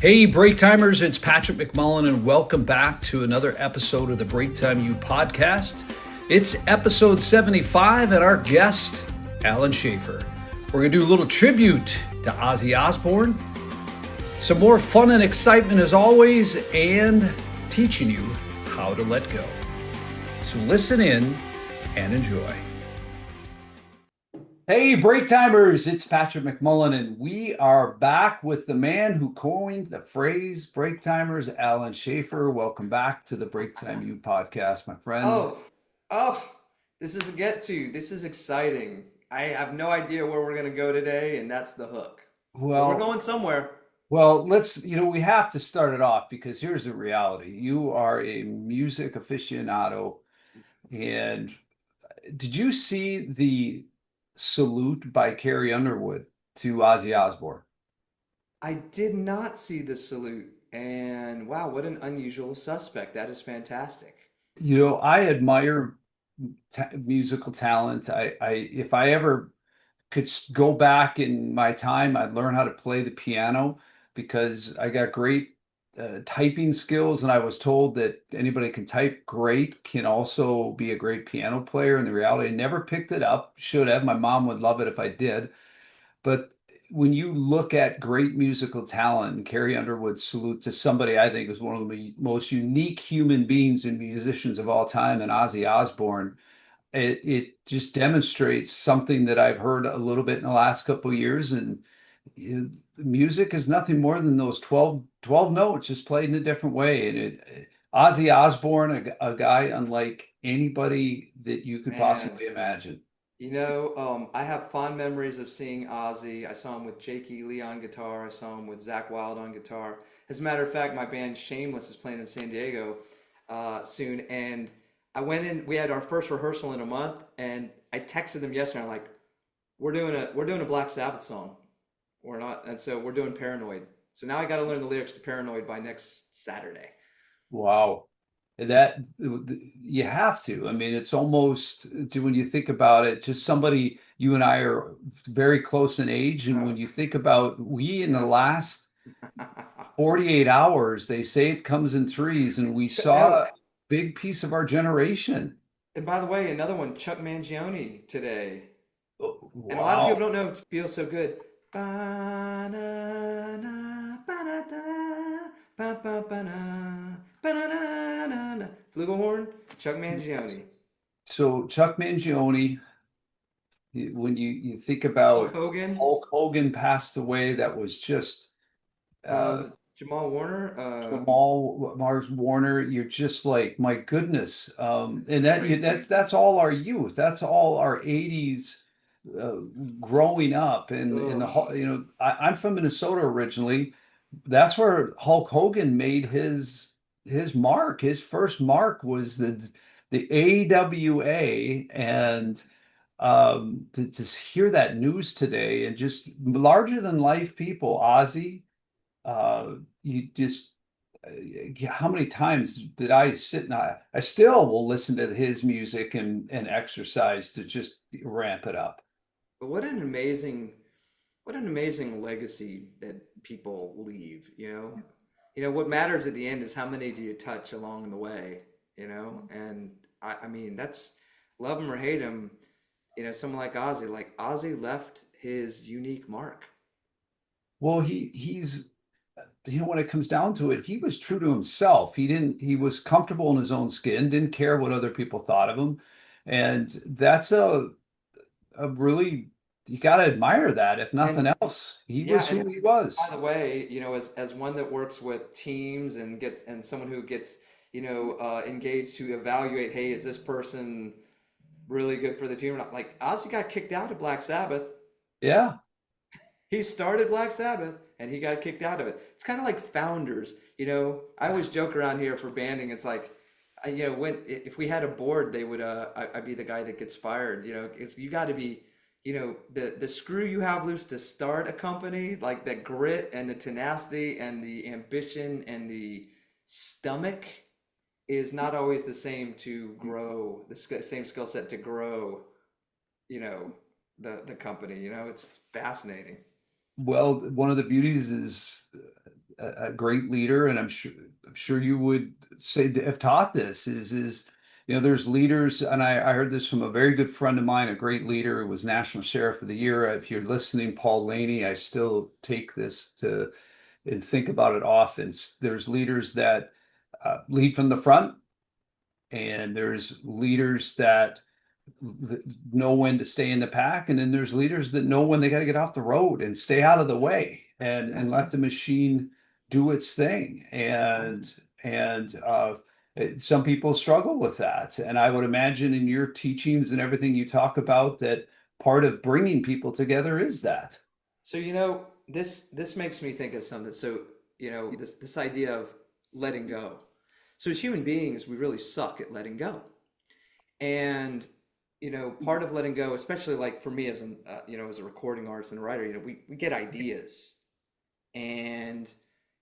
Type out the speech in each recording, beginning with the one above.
Hey, Break Timers, it's Patrick McMullan, and welcome back to another episode of the Break Time U podcast. It's episode 75, and our guest, Alan Schaefer. We're going to do a little tribute to Ozzy Osbourne, some more fun and excitement as always, and teaching you how to let go. So listen in and enjoy. Hey, Break Timers, it's Patrick McMullan, and we are back with the man who coined the phrase Break Timers, Alan Schaefer. Welcome back to the Break Time U podcast, my friend. Oh, oh, this is a get to. This is exciting. I have no idea where we're going to go today, and that's the hook. But we're Well, going somewhere. we have to start it off because here's the reality. You are a music aficionado, and did you see the salute by Carrie Underwood to Ozzy Osbourne? I did not see the salute, and wow, what an unusual suspect. That is fantastic. I admire musical talent. If I ever could go back in my time, I'd learn how to play the piano because I got great typing skills, and I was told that anybody can type great can also be a great piano player. And the reality, I never picked it up. Should have. My mom would love it if I did. But when you look at great musical talent, Carrie Underwood's salute to somebody I think is one of the most unique human beings and musicians of all time, and Ozzy Osbourne, it just demonstrates something that I've heard a little bit in the last couple of years. And music is nothing more than those twelve notes just played in a different way. And Ozzy Osbourne, a guy unlike anybody that you could Man, possibly imagine. I have fond memories of seeing Ozzy. I saw him with Jakey Lee on guitar. I saw him with Zach Wild on guitar. As a matter of fact, my band Shameless is playing in San Diego soon, and I went in. We had our first rehearsal in a month, and I texted them yesterday. I'm like, we're doing a Black Sabbath song. We're not, and so we're doing Paranoid. So now I got to learn the lyrics to Paranoid by next Saturday. Wow. That you have to. I mean, it's almost when you think about it, just somebody, you and I are very close in age. And Oh, when you think about we in the yeah. last 48 hours, they say it comes in threes, and we Oh, saw a big piece of our generation. and by the way, another one, Chuck Mangione today. Oh, And a lot of people wow. don't know it feels so good. Ba-na-na, ba-da-da, ba-ba-ba-na, ba-na-na-na-na. Flugelhorn, Chuck Mangione. So Chuck Mangione, when you think Hulk about Hogan. Hulk Hogan passed away, that was just Was uh, it Jamal Warner? Jamal Mars Warner, you're just like, my goodness. It's And crazy. that's all our youth. That's all our 80s uh, growing up. And Ugh. I'm from Minnesota originally. That's where Hulk Hogan made his mark. His first mark was the AWA. And to hear that news today, and just larger than life people, Ozzy, you just how many times did I sit and I still will listen to his music and exercise to just ramp it up. But what an amazing legacy that people leave, you know? You know, what matters at the end is how many do you touch along the way, you know? And I mean, that's love him or hate him, someone like Ozzy left his unique mark. Well, he's when it comes down to it, he was true to himself. He was comfortable in his own skin, didn't care what other people thought of him. And that's a really, you got to admire that. If And nothing else, he yeah, was and who he by was. the way, as one that works with teams and someone who gets, engaged to evaluate, hey, is this person really good for the team or not? Like Ozzy got kicked out of Black Sabbath. Yeah. He started Black Sabbath and he got kicked out of it. It's kind of like founders, I always joke around here for banding. It's like, when if we had a board, they would I'd be the guy that gets fired. It's you got to be, the screw you have loose to start a company, like the grit and the tenacity and the ambition and the stomach is not always the same to grow same skill set to grow, you know, the company. It's fascinating. Well, one of the beauties is a great leader, and I'm sure you would say have taught this is there's leaders, and I heard this from a very good friend of mine, a great leader who was National Sheriff of the Year. If you're listening, Paul Laney, I still take this to and think about it often. There's leaders that lead from the front, and there's leaders that know when to stay in the pack, and then there's leaders that know when they got to get off the road and stay out of the way and let the machine do its thing. Some people struggle with that, and I would imagine in your teachings and everything you talk about that part of bringing people together is that. So, this makes me think of something. So, this idea of letting go. So as human beings, we really suck at letting go. And part of letting go, especially like for me as as a recording artist and a writer, we get ideas, and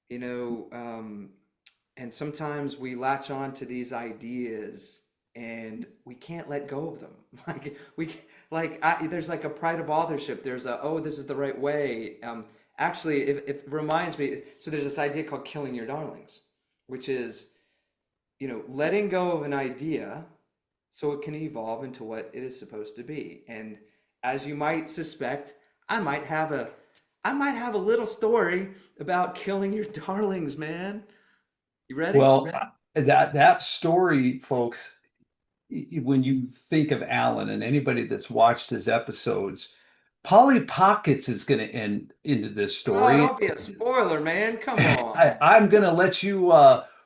you know, and sometimes we latch on to these ideas and we can't let go of them. Like there's like a pride of authorship. There's a, oh, this is the right way. Actually, it reminds me. So there's this idea called killing your darlings, which is letting go of an idea so it can evolve into what it is supposed to be. And as you might suspect, I might have a little story about killing your darlings, man. You ready? Well, that story, folks, when you think of Alan and anybody that's watched his episodes, Polly Pockets is going to end into this Oh, story. don't be a spoiler, man. Come on. I'm going to let you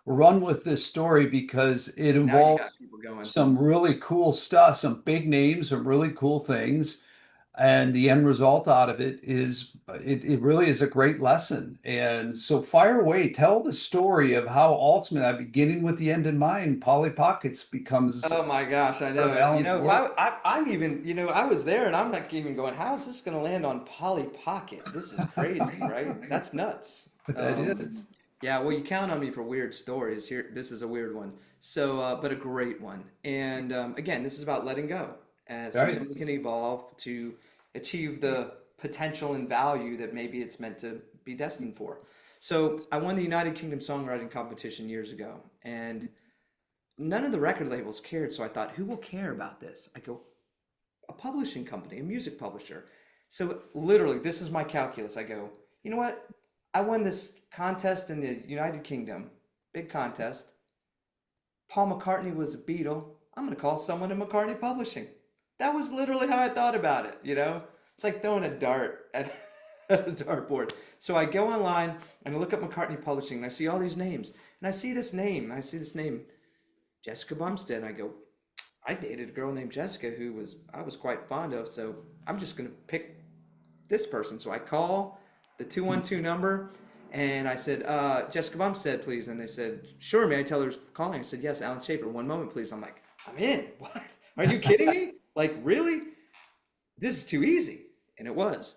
run with this story because it Now you got involves people going. some really cool stuff, some big names, some really cool things. And the end result out of it is it really is a great lesson. And so fire away, tell the story of how ultimately, beginning with the end in mind, Polly Pockets becomes Oh my gosh, I part know of it. Alan's If work. I'm even, I was there and I'm like even going, how is this going to land on Polly Pocket? This is crazy, right? That's nuts. That is. Yeah, well, you count on me for weird stories. Here, this is a weird one. So, but a great one. And again, this is about letting go. So Right. something can evolve to achieve the potential and value that maybe it's meant to be destined for. So, I won the United Kingdom songwriting competition years ago, and none of the record labels cared. So I thought, who will care about this? I go, a publishing company, a music publisher. So literally, this is my calculus. I go, you know what? I won this contest in the United Kingdom, big contest. Paul McCartney was a Beatle. I'm going to call someone in McCartney Publishing. That was literally how I thought about it. It's like throwing a dart at a dartboard. So I go online and I look up McCartney Publishing and I see all these names. And I see this name, Jessica Bumstead. And I go, I dated a girl named Jessica who I was quite fond of, so I'm just gonna pick this person. So I call the 212 number and I said, Jessica Bumstead, please. And they said, sure, may I tell her who's calling? I said, yes, Alan Schaefer, one moment, please. I'm like, I'm in. What? Are you kidding me? Like, really? This is too easy. And it was.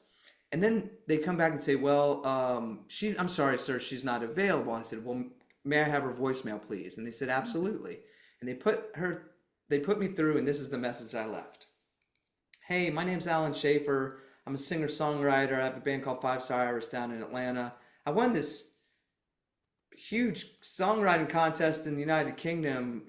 And then they come back and say, well, I'm sorry, sir, she's not available. I said, well, may I have her voicemail, please? And they said, absolutely. And they put me through, and this is the message I left. Hey, my name's Alan Schaefer. I'm a singer-songwriter. I have a band called Five Star Iris down in Atlanta. I won this huge songwriting contest in the United Kingdom.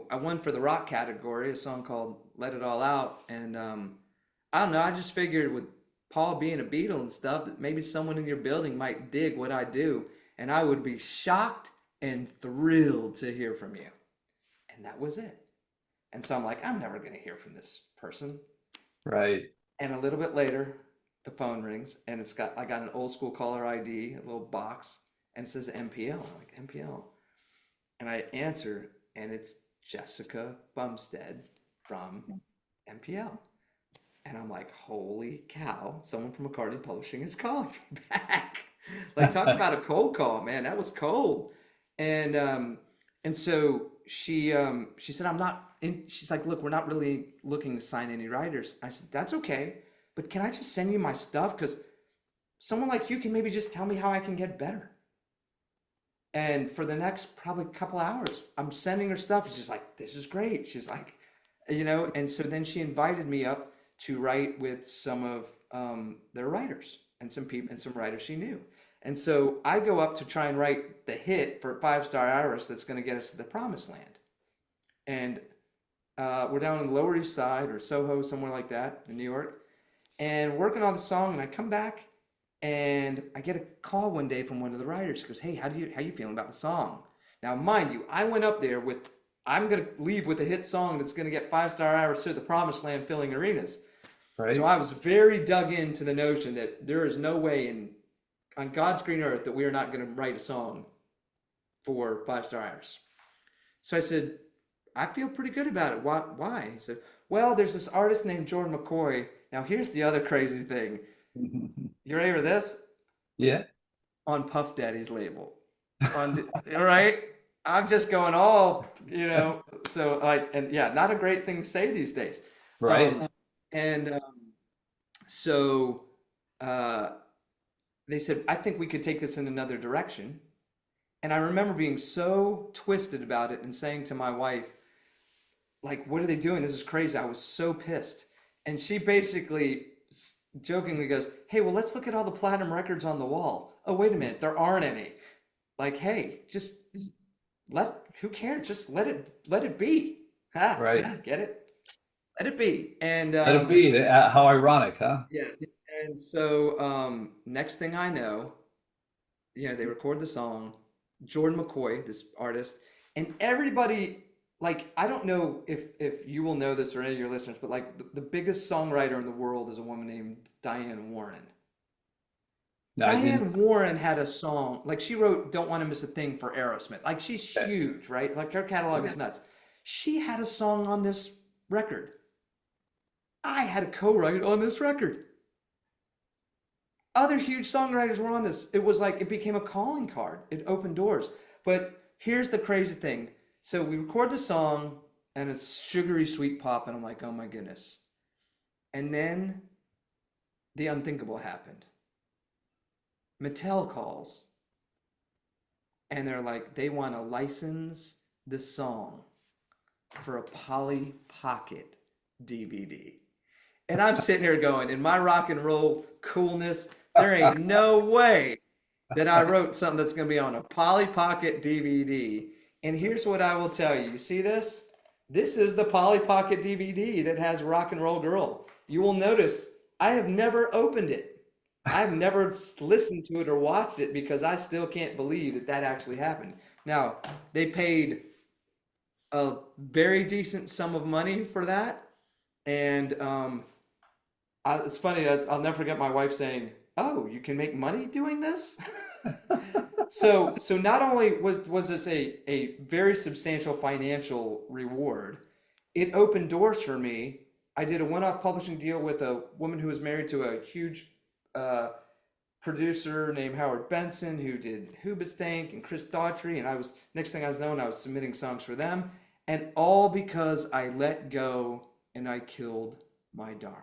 I won for the rock category, a song called Let It All Out. And I don't know, I just figured with Paul being a Beatle and stuff, that maybe someone in your building might dig what I do. And I would be shocked and thrilled to hear from you. And that was it. And so I'm like, I'm never going to hear from this person. Right. And a little bit later, the phone rings and I got an old school caller ID, a little box, and it says MPL. I'm like, MPL. And I answer, and it's Jessica Bumstead from MPL. And I'm like, holy cow, someone from McCartney Publishing is calling me back. Like, talk about a cold call, man. That was cold. And so she said, I'm not in, she's like, look, we're not really looking to sign any writers. I said, that's okay, but can I just send you my stuff? Because someone like you can maybe just tell me how I can get better. And for the next probably couple hours, I'm sending her stuff. She's like, this is great. She's like, and so then she invited me up to write with some of their writers and some people and some writers she knew. And so I go up to try and write the hit for Five Star Iris that's going to get us to the promised land. And we're down in the Lower East Side or Soho, somewhere like that in New York, and working on the song. And I come back and I get a call one day from one of the writers. He goes, "Hey, how you feeling about the song?" Now, mind you, I went up there with I'm gonna leave with a hit song that's gonna get Five Star Iris to the promised land, filling arenas. So Right. I was very dug into the notion that there is no way in on God's green earth that we are not going to write a song for Five Star Iris. So I said, I feel pretty good about it. Why? He said, well, there's this artist named Jordan McCoy. Now, here's the other crazy thing. You ready for this? Yeah. On Puff Daddy's label. All right? I'm just going all, so like, and yeah, not a great thing to say these days. Right. Um, and so uh, they said, I think we could take this in another direction. And I remember being so twisted about it and saying to my wife, like, what are they doing? This is crazy. I was so pissed. And she basically jokingly goes, hey, well, let's look at all the platinum records on the wall. Oh, wait a minute, there aren't any. Like, hey, just who cares? Just let it be. Ha, Right. yeah, get it? Let it be. And Let it be. How ironic, huh? yes. And so next thing I know, they record the song, Jordan McCoy, this artist, and everybody, like, I don't know if you will know this or any of your listeners, but like the biggest songwriter in the world is a woman named Diane Warren. No, I didn't. Diane Warren had a song, like she wrote Don't Want to Miss a Thing for Aerosmith. Like she's Okay. huge, right? Like her catalog is nuts. She had a song on this record. I had a co-write on this record. Other huge songwriters were on this. It was like it became a calling card. It opened doors. But here's the crazy thing. So we record the song and it's sugary sweet pop, and I'm like, oh my goodness. And then the unthinkable happened. Mattel calls and they're like, they want to license the song for a Polly Pocket DVD. And I'm sitting here going, in my rock and roll coolness, there ain't no way that I wrote something that's going to be on a Polly Pocket DVD. And here's what I will tell you. You see this? This is the Polly Pocket DVD that has Rock and Roll Girl. You will notice I have never opened it. I've never listened to it or watched it because I still can't believe that that actually happened. Now, they paid a very decent sum of money for that. And it's funny. I'll never forget my wife saying, "Oh, you can make money doing this." So not only was this a very substantial financial reward, it opened doors for me. I did a one-off publishing deal with a woman who was married to a huge uh, producer named Howard Benson, who did Hoobastank and Chris Daughtry, and next thing I was known, I was submitting songs for them, and all because I let go and I killed my darling.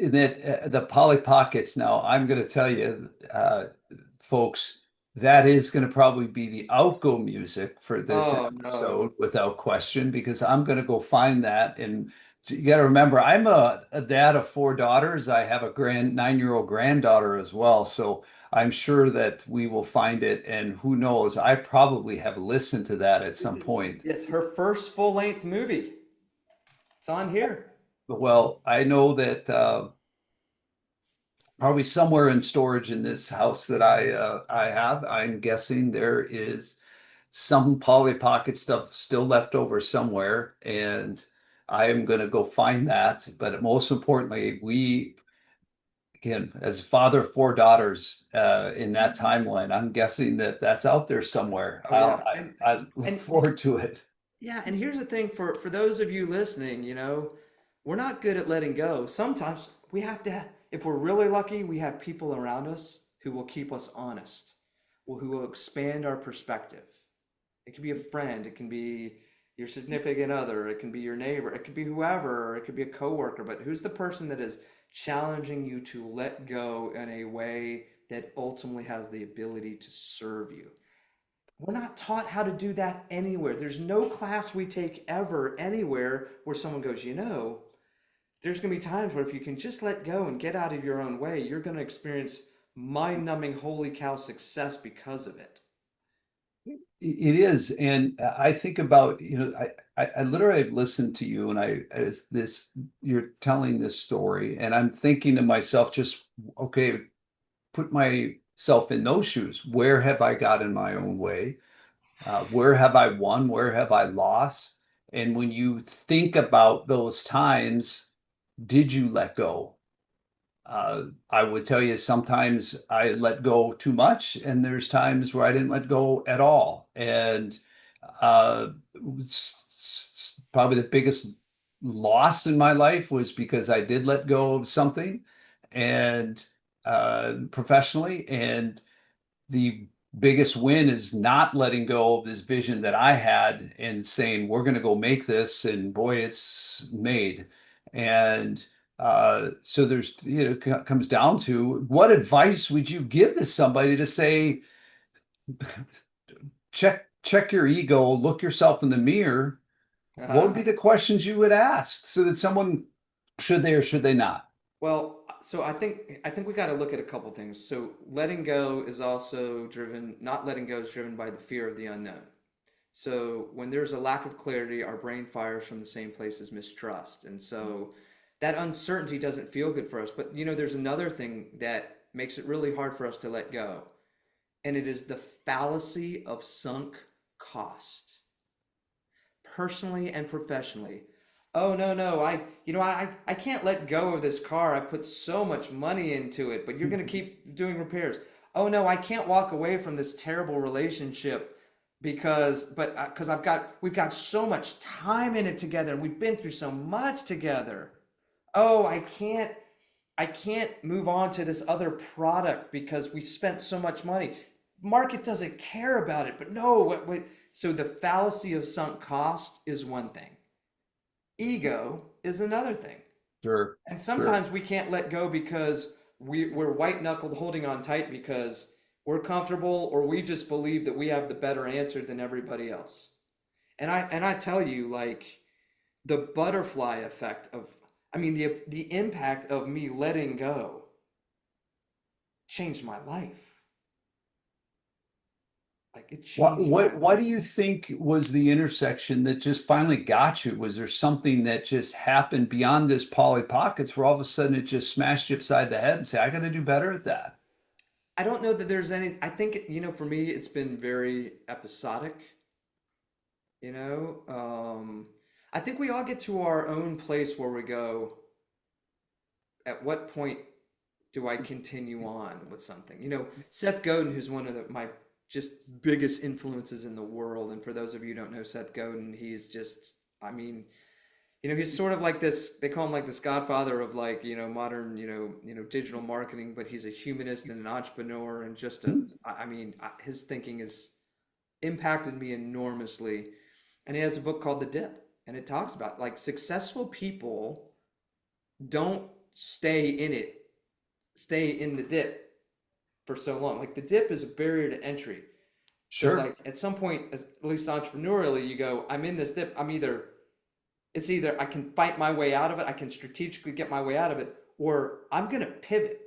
That the Polly Pockets. Now, I'm going to tell you, folks, that is going to probably be the outgo music for this Oh no. episode without question, because I'm going to go find that. And you got to remember, I'm a dad of four daughters. I have a 9-year-old granddaughter as well. So I'm sure that we will find it. And who knows, I probably have listened to that at This some is, point. yes, her first full-length movie. It's on here. Well, I know that probably somewhere in storage in this house that I have. I'm guessing there is some Polly Pocket stuff still left over somewhere, and I am going to go find that. But most importantly, we again, as father of four daughters, in that timeline, I'm guessing that that's out there somewhere. Oh yeah. And I look and forward to it. yeah, and here's the thing for those of you listening, we're not good at letting go. Sometimes we have to, if we're really lucky, we have people around us who will keep us honest, who will expand our perspective. It can be a friend, it can be your significant other, it can be your neighbor, it could be whoever, or it could be a coworker, but who's the person that is challenging you to let go in a way that ultimately has the ability to serve you? We're not taught how to do that anywhere. There's no class we take ever anywhere where someone goes, there's going to be times where if you can just let go and get out of your own way, you're going to experience mind-numbing, holy cow success because of it. It is, and I think about, I literally have listened to you, and as this, you're telling this story, and I'm thinking to myself, just okay, put myself in those shoes. Where have I got in my own way? Where have I won? Where have I lost? And when you think about those times, did you let go? I would tell you sometimes I let go too much, and there's times where I didn't let go at all. And uh, probably the biggest loss in my life was because I did let go of something, and professionally, and the biggest win is not letting go of this vision that I had and saying, we're going to go make this. And boy, it's made. And so there's, comes down to what advice would you give to somebody to say, check your ego, look yourself in the mirror. What would be the questions you would ask so that someone, should they or should they not? Well, so I think we got to look at a couple things. So letting go is also driven, not letting go is driven by the fear of the unknown. So when there's a lack of clarity, our brain fires from the same place as mistrust. And so that uncertainty doesn't feel good for us. But there's another thing that makes it really hard for us to let go, and it is the fallacy of sunk cost, personally and professionally. Oh no, no, I can't let go of this car. I put so much money into it, but you're going to keep doing repairs. Oh no, I can't walk away from this terrible relationship because we've got so much time in it together and we've been through so much together. Oh, I can't move on to this other product because we spent so much money. Market doesn't care about it, but no, so the fallacy of sunk cost is one thing. Ego is another thing. Sure, And sure. sometimes we can't let go because we're white knuckled holding on tight because we're comfortable or we just believe that we have the better answer than everybody else. And I tell you, like, the butterfly effect of, I mean, the impact of me letting go changed my life. Like, it changed my What life. do you think was the intersection that just finally got you? Was there something that just happened beyond this Polly Pockets where all of a sudden it just smashed you upside the head and say, I got to do better at that? I don't know that there's any, I think, for me, it's been very episodic, you know? I think we all get to our own place where we go, at what point do I continue on with something? Seth Godin, who's one of my just biggest influences in the world, and for those of you who don't know Seth Godin, he's just, I mean, he's sort of like this. They call him like this godfather of, like, modern, digital marketing. But he's a humanist and an entrepreneur, and just I mean, his thinking has impacted me enormously. And he has a book called The Dip, and it talks about, like, successful people don't stay in the dip for so long. Like, the dip is a barrier to entry. So, Sure. like, at some point, at least entrepreneurially, you go, I'm in this dip. It's either I can fight my way out of it, I can strategically get my way out of it, or I'm going to pivot.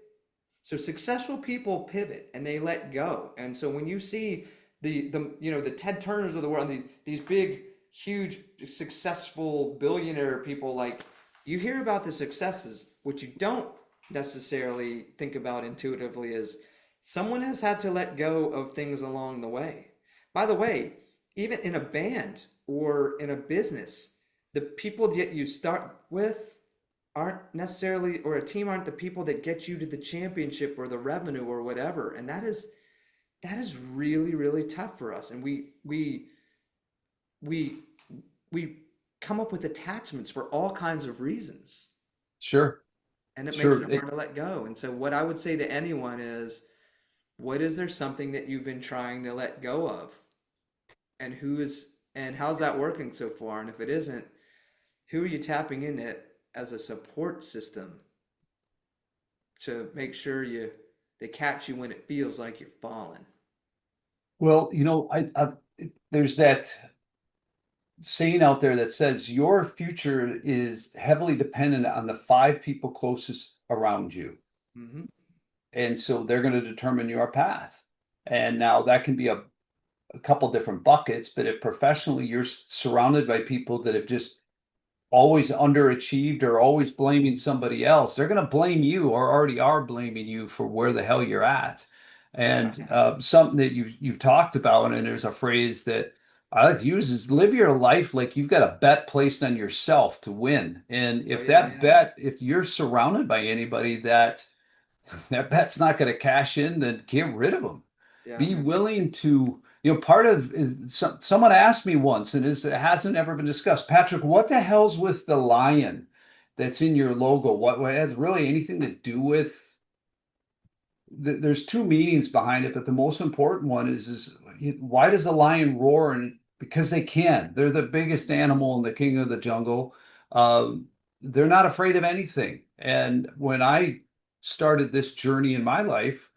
So successful people pivot and they let go. And so when you see the Ted Turners of the world, these big, huge, successful billionaire people, like, you hear about the successes. What you don't necessarily think about intuitively is someone has had to let go of things along the way. By the way, even in a band or in a business, the people that you start with aren't necessarily, or a team aren't the people that get you to the championship or the revenue or whatever. And that is really, really tough for us. And we we come up with attachments for all kinds of reasons, Sure. and it makes Sure. it hard to let go. And so what I would say to anyone is, what is there something that you've been trying to let go of? And how's that working so far? And if it isn't, who are you tapping into as a support system to make sure they catch you when it feels like you're falling? Well, there's that saying out there that says your future is heavily dependent on the five people closest around you. Hmm. And so they're going to determine your path. And now that can be a couple different buckets, but if professionally you're surrounded by people that have just always underachieved or always blaming somebody else, they're going to blame you or already are blaming you for where the hell you're at. Yeah, And something that you've talked about, and there's a phrase that I like to use is live your life like you've got a bet placed on yourself to win. And oh if yeah, that bet, if you're surrounded by anybody that bet's not going to cash in, then get rid of them. yeah, Be willing to, part of someone asked me once, and it hasn't ever been discussed. Patrick, what the hell's with the lion that's in your logo? What has really anything to do with there's two meanings behind it, but the most important one is why does a lion roar? And because they can. They're the biggest animal and the king of the jungle. They're not afraid of anything. And when I started this journey in my life,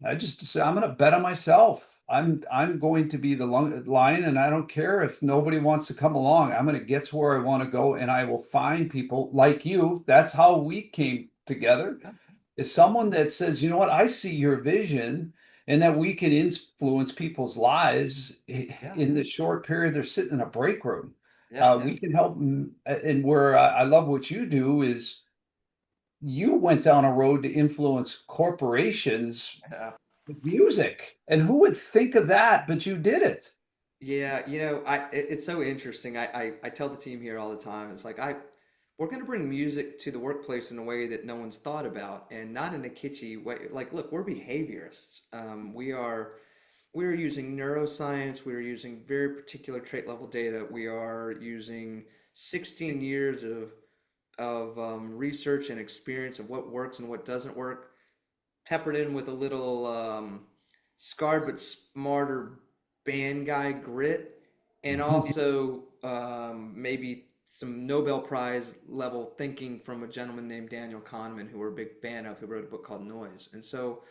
I just said, I'm going to bet on myself. I'm going to be the lion, and I don't care if nobody wants to come along. I'm going to get to where I want to go, and I will find people like you. That's how we came together. yeah, It's someone that says, you know what, I see your vision, and that we can influence people's lives yeah, in the short period they're sitting in a break room. yeah, yeah, We can help them, and where I love what you do is you went down a road to influence corporations yeah. with music. And who would think of that? But you did it. Yeah, it's so interesting. I tell the team here all the time. It's like we're going to bring music to the workplace in a way that no one's thought about, and not in a kitschy way. Like, look, we're behaviorists. We are using neuroscience. We are using very particular trait level data. We are using 16 years of research and experience of what works and what doesn't work, peppered in with a little scarred but smarter band guy grit, and also maybe some Nobel Prize level thinking from a gentleman named Daniel Kahneman, who we're a big fan of, who wrote a book called Noise. And so,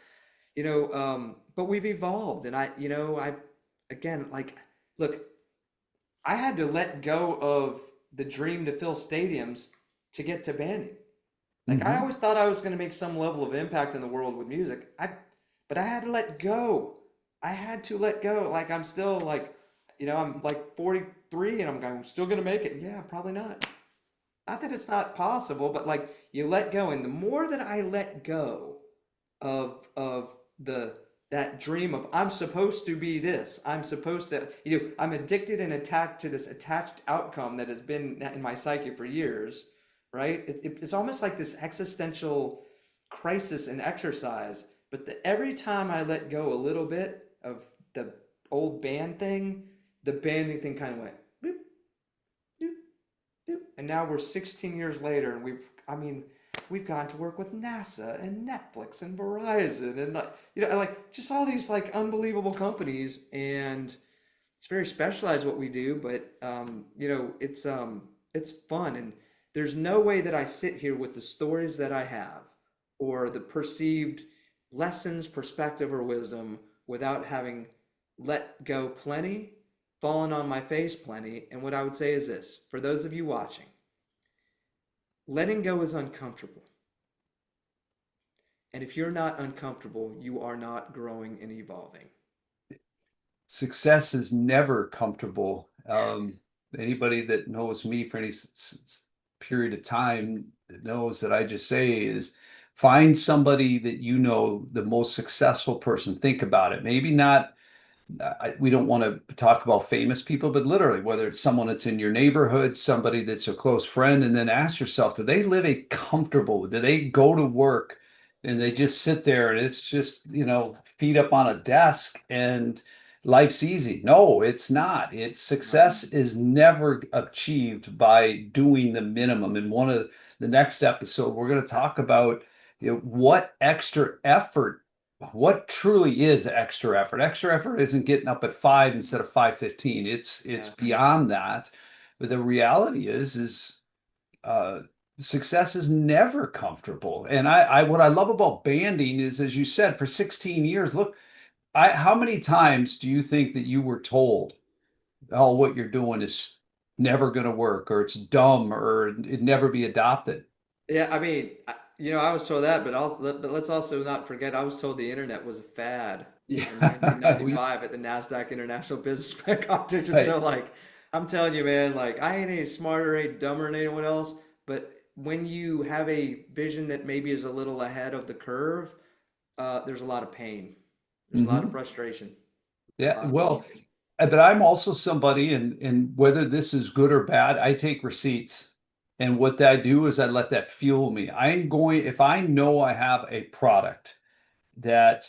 but we've evolved, and again, like, look, I had to let go of the dream to fill stadiums to get to banding. Like I Mhm. always thought I was going to make some level of impact in the world with music. But I had to let go. I had to let go. Like I'm still like, I'm like 43 and I'm still going to make it. Yeah, probably not. Not that it's not possible, but like you let go. And the more that I let go of the that dream of I'm supposed to be this, I'm supposed to, I'm addicted and attacked to this attached outcome that has been in my psyche for years, right? It's almost like this existential crisis in exercise. But every time I let go a little bit of the old band thing, the banding thing kind of went boop, boop, boop. And now we're 16 years later, and we've gone to work with NASA and Netflix and Verizon and like just all these like unbelievable companies, and it's very specialized what we do, but it's fun, and there's no way that I sit here with the stories that I have or the perceived lessons, perspective, or wisdom without having let go plenty, fallen on my face plenty. And what I would say is this for those of you watching, letting go is uncomfortable. And if you're not uncomfortable, you are not growing and evolving. Success is never comfortable. Anybody that knows me for any period of time knows that I just say is find somebody that you know, the most successful person. Think about it. Maybe not we don't want to talk about famous people, but literally, whether it's someone that's in your neighborhood, somebody that's a close friend, and then ask yourself, do they live a comfortable, do they go to work and they just sit there and it's just, feet up on a desk and life's easy? No, it's not. It's No. success is never achieved by doing the minimum. In one of the next episode, we're going to talk about what extra effort what truly is extra effort. Extra effort isn't getting up at 5 instead of 5:15. It's Yeah. beyond that. But the reality is uh success is never comfortable. And I what I love about banding is, as you said, for 16 years, look, I how many times do you think that you were told, oh, what you're doing is never going to work, or it's dumb, or it never be adopted? Yeah, I mean, I was told that, but let's also not forget, I was told the internet was a fad in Yeah, 1995 at the NASDAQ International Business Competition. So, right. like, I'm telling you, man, like, I ain't any smarter, ain't dumber than anyone else. But when you have a vision that maybe is a little ahead of the curve, there's a lot of pain. There's a lot of Mhm. frustration. A Yeah, lot of well, frustration. but I'm also somebody, and whether this is good or bad, I take receipts. And what I do is I let that fuel me. I'm going, if I know I have a product that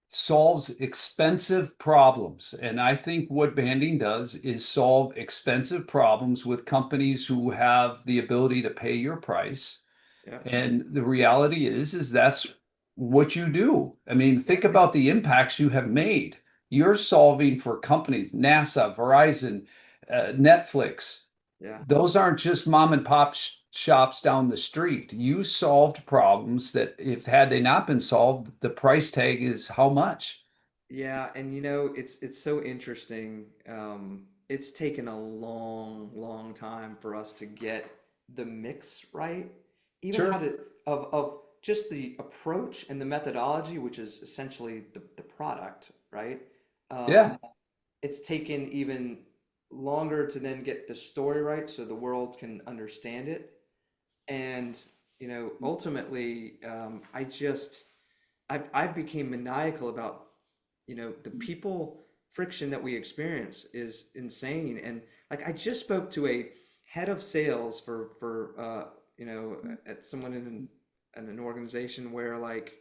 solves expensive problems, and I think what banding does is solve expensive problems with companies who have the ability to pay your price. Yeah. And the reality is that's what you do. I mean, Yeah. think about the impacts you have made. You're solving for companies, NASA, Verizon, Netflix. Yeah. Those aren't just mom and pop shops down the street. You solved problems that if had they not been solved, the price tag is how much? Yeah, and it's so interesting. It's taken a long, long time for us to get the mix right, even how Sure. to of just the approach and the methodology, which is essentially the product, right? Yeah. It's taken even longer to then get the story right so the world can understand it. And ultimately, I've became maniacal about the people friction that we experience is insane. And like I just spoke to a head of sales for at someone in an organization where like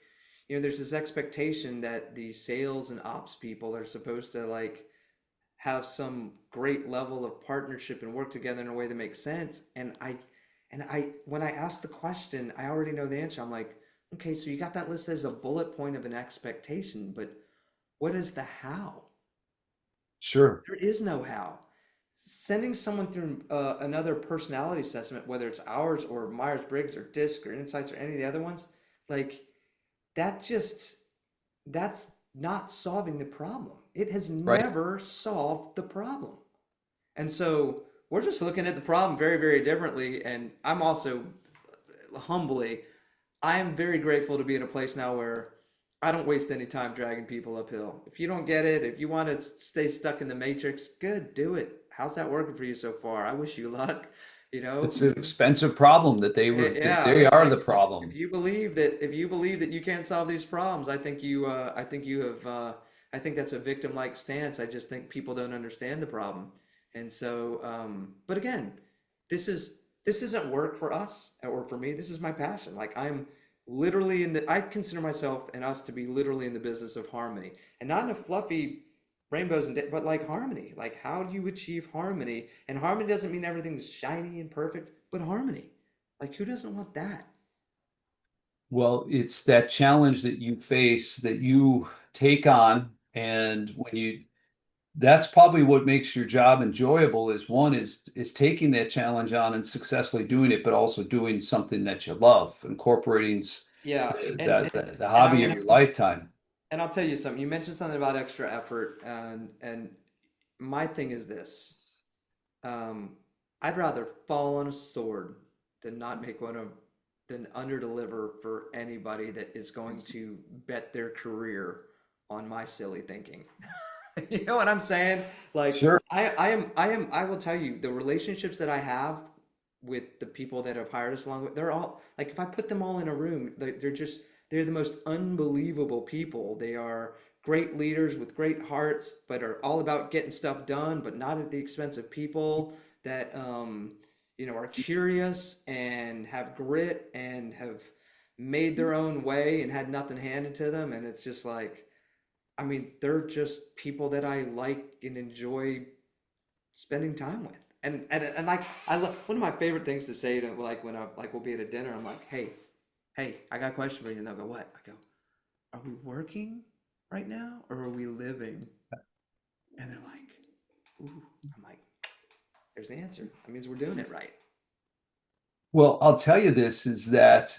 there's this expectation that the sales and ops people are supposed to like have some great level of partnership and work together in a way that makes sense. And I when I ask the question, I already know the answer. I'm like, okay, so you got that listed as a bullet point of an expectation, but what is the how? Sure. There is no how. Sending someone through another personality assessment, whether it's ours or Myers-Briggs or DISC or Insights or any of the other ones, like that just that's not solving the problem. It has Right. never solved the problem. And so we're just looking at the problem very, very differently. And I'm also humbly, I am very grateful to be in a place now where I don't waste any time dragging people uphill. If you don't get it, if you want to stay stuck in the matrix, good, do it. How's that working for you so far? I wish you luck. You know, It's an expensive problem that yeah, they it's are like the problem. if you believe that you can't solve these problems, I think you have I think that's a victim-like stance. I just think people don't understand the problem. And so but again, this isn't work for us or for me. This is my passion. Like I'm literally I consider myself and us to be literally in the business of harmony. And not in a fluffy rainbows but like harmony. Like how do you achieve harmony? And harmony doesn't mean everything's shiny and perfect, but harmony. Like, who doesn't want that? Well, it's that challenge that you face that you take on. And when you, that's probably what makes your job enjoyable is one is taking that challenge on and successfully doing it, but also doing something that you love, incorporating Yeah, the and hobby of your lifetime. I'll tell you something. You mentioned something about extra effort, and my thing is this: um, I'd rather fall on a sword than not make one of than underdeliver for anybody that is going to bet their career on my silly thinking. You know what I'm saying? Like Sure. I will tell you the relationships that I have with the people that have hired us along with they're all like if I put them all in a room, they're the most unbelievable people. They are great leaders with great hearts, but are all about getting stuff done, but not at the expense of people that are curious and have grit and have made their own way and had nothing handed to them. And it's just like I mean, they're just people that I like and enjoy spending time with. And like I love one of my favorite things to say to like when I like we'll be at a dinner, I'm like, hey, I got a question for you. And they'll go, what? I go, are we working right now or are we living? And they're like, ooh. I'm like, there's the answer. That means we're doing it right. Well, I'll tell you this is that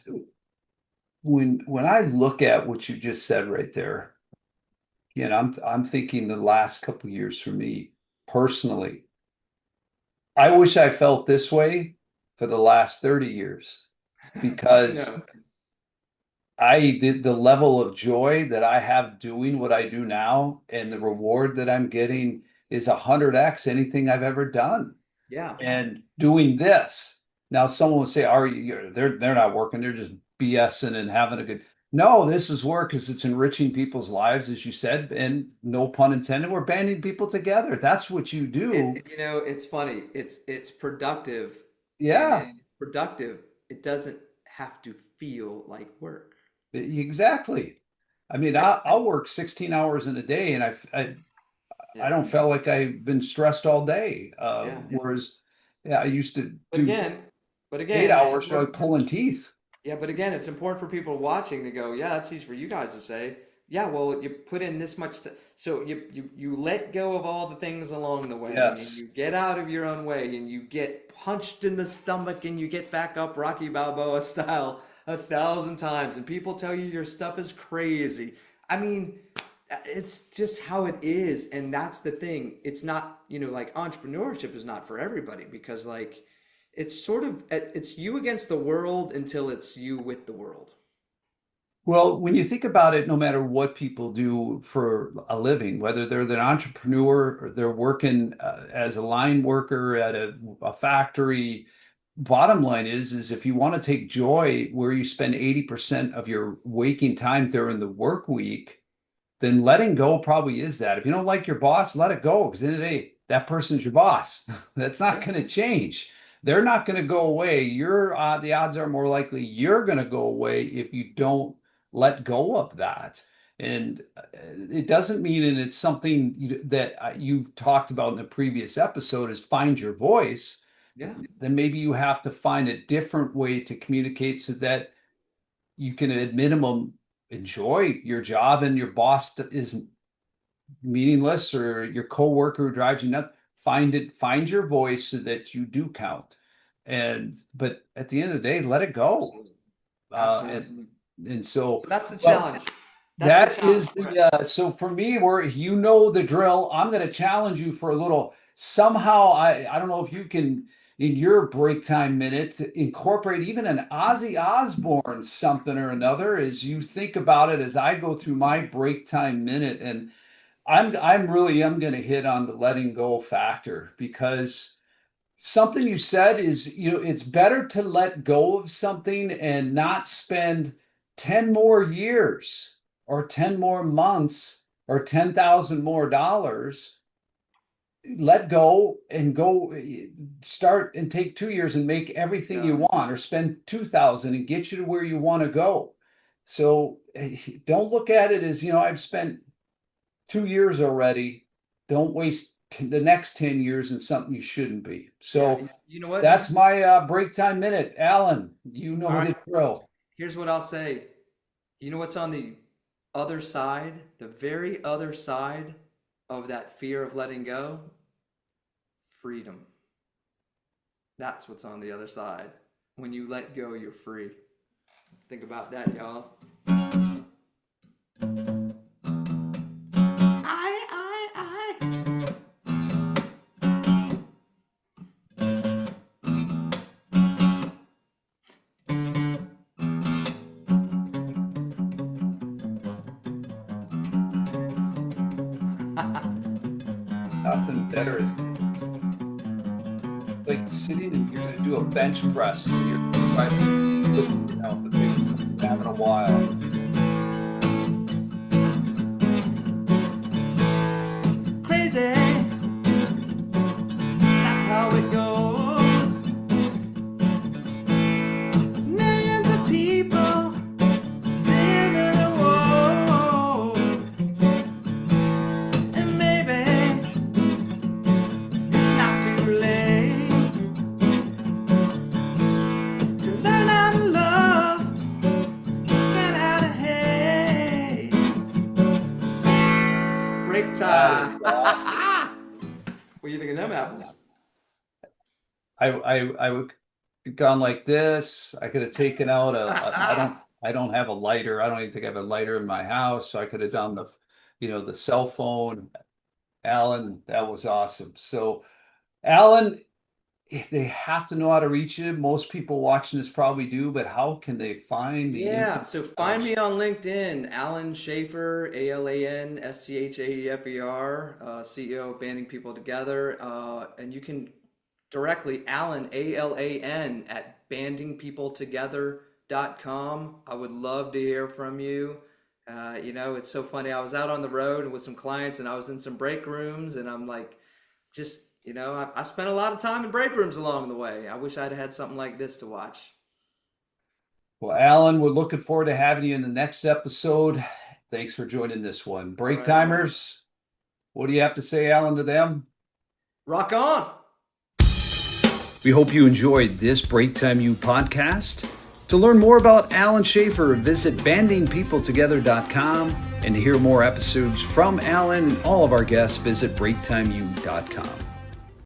when I look at what you just said right there, I'm thinking the last couple of years for me personally. I wish I felt this way for the last 30 years. I because know. the level of joy that I have doing what I do now and the reward that I'm getting is 100x anything I've ever done. Yeah. And doing this. Now, someone would say, "Are you?" They're not working; they're just BSing and having a good. No, this is work because it's enriching people's lives, as you said, and no pun intended. We're banding people together. That's what you do. It's funny. It's productive, and Yeah, it's productive. It doesn't have to feel like work. exactly. I mean, I, I'll work 16 hours in a day, and I yeah, don't feel like I've been stressed all day. yeah. Whereas, yeah, I used to But do again, but eight again, it's hours for important. like pulling teeth. Yeah, but again, it's important for people watching to go, yeah, that's easy for you guys to say. Yeah, well, you put in this much, so you let go of all the things along the way, and Yes. you get out of your own way, and you get punched in the stomach, and you get back up Rocky Balboa style 1,000 times, and people tell you your stuff is crazy. I mean, it's just how it is, and that's the thing. It's not, like entrepreneurship is not for everybody because like it's sort of it's you against the world until it's you with the world. Well, when you think about it, no matter what people do for a living, whether they're an entrepreneur or they're working as a line worker at a factory, bottom line is if you want to take joy where you spend 80% of your waking time during the work week, then letting go probably is that. If you don't like your boss, let it go because at the end of the day, that person's your boss. That's not Yeah, going to change. They're not going to go away. The odds are more likely you're going to go away if you don't let go of that. And it doesn't mean, and it's something that you've talked about in the previous episode, is find your voice. yeah, Then maybe you have to find a different way to communicate so that you can at minimum enjoy your job and your boss is meaningless or your coworker who drives you nuts. Find your voice so that you do count. And but at the end of the day, let it go. absolutely, Uh, absolutely. and and so, So that's the well, challenge. That's the that challenge. is the so for me, where you know the drill, I'm going to challenge you for a little. Somehow, I don't know if you can in your break time minutes incorporate even an Ozzy Osbourne something or another as you think about it. As I go through my break time minute, and I'm really am going to hit on the letting go factor because something you said is, it's better to let go of something and not spend 10 more years or 10 more months or 10,000 more dollars. Let go and go start and take 2 years and make everything Yeah, you want or spend 2,000 and get you to where you want to go. So don't look at it as, I've spent 2 years already. Don't waste the next 10 years in something you shouldn't be. yeah. So You know what? that's my break time minute. Alan, you All know right. the drill. Here's what I'll say. You know what's on the other side, the very other side of that fear of letting go? Freedom. That's what's on the other side. When you let go, you're free. Think about that, y'all. I. Nothing better. Like sitting and you're going to do a bench press and you're lifting out the big having a while. Crazy. That's how it goes. Millions of people live in a world. And maybe it's not too late to learn how to love, get out of hate. Break That time. is awesome. What do you think of them apples? I would have gone like this. I could have taken out I don't have a lighter. I don't even think I have a lighter in my house. So I could have done the cell phone. Alan, that was awesome. So Alan, they have to know how to reach you. Most people watching this probably do, but how can they find the Yeah, so find me information? on LinkedIn, Alan Schaefer, AlanSchaefer, CEO of Banding People Together. And you can directly, Alan, ALAN, at bandingpeopletogether.com. I would love to hear from you. It's so funny. I was out on the road with some clients and I was in some break rooms and I'm like, I spent a lot of time in break rooms along the way. I wish I'd had something like this to watch. Well, Alan, we're looking forward to having you in the next episode. Thanks for joining this one. Break Right on. timers, what do you have to say, Alan, to them? Rock on. We hope you enjoyed this Break Time U podcast. To learn more about Alan Schaefer, visit bandingpeopletogether.com. And to hear more episodes from Alan and all of our guests, visit breaktimeu.com.